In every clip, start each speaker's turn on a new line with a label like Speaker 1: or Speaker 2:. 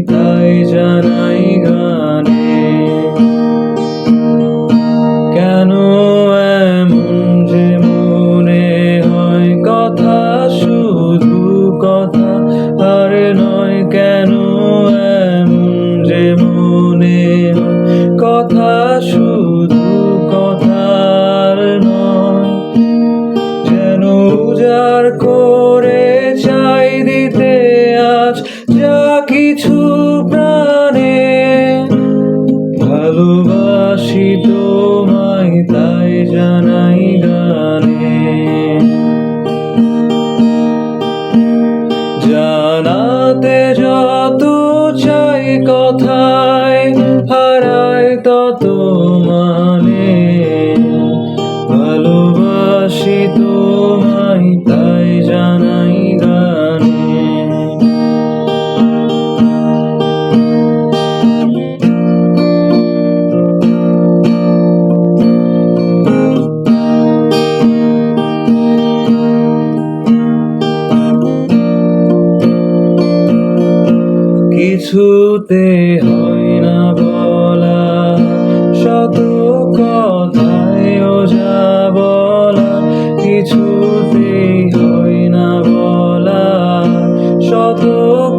Speaker 1: তাই জানাই গানে। কেন এমন যে মনে হয় কথা, শুধু কথা আর নয়? কেন এমন যে মনে হয় কথা, শুধু কথা আর নয়? যেন উজাড় করে চাই দিতে আজ যা কিছু প্রাণে। ভালোবাসি তোমায় তাই জানাই গানে। জানাতে যত চাই কথায়, হারায় তত মানে। ভালোবাসি তোমায় তাই জানাই গানে। কিছুতে হয় না বলা, শত কথায় যা বলা। কিছুতেই হয় না বলা, শত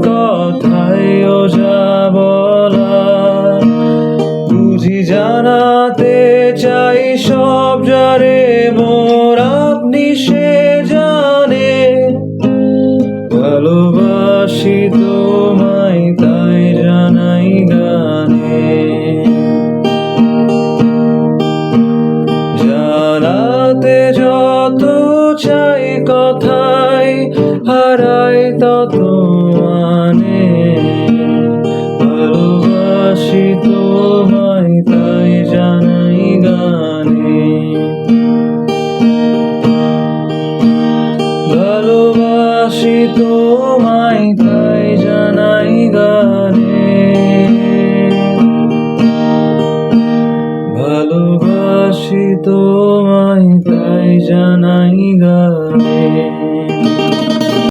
Speaker 1: কথায় যা বলা। বুঝি জানাতে চাই সব যারে মোর আপনি সে জানে। ভালোবাসি তোমায় তাই জানাই গানে। জানাতে যত চাই কথায়, হারায় তত মানে। ভালোবাসি তোমায় তাই জানাই গানে। ভালোবাসি তোমায় তাই জানাই গানে। ভালোবাসি তোমায় তাই জানাই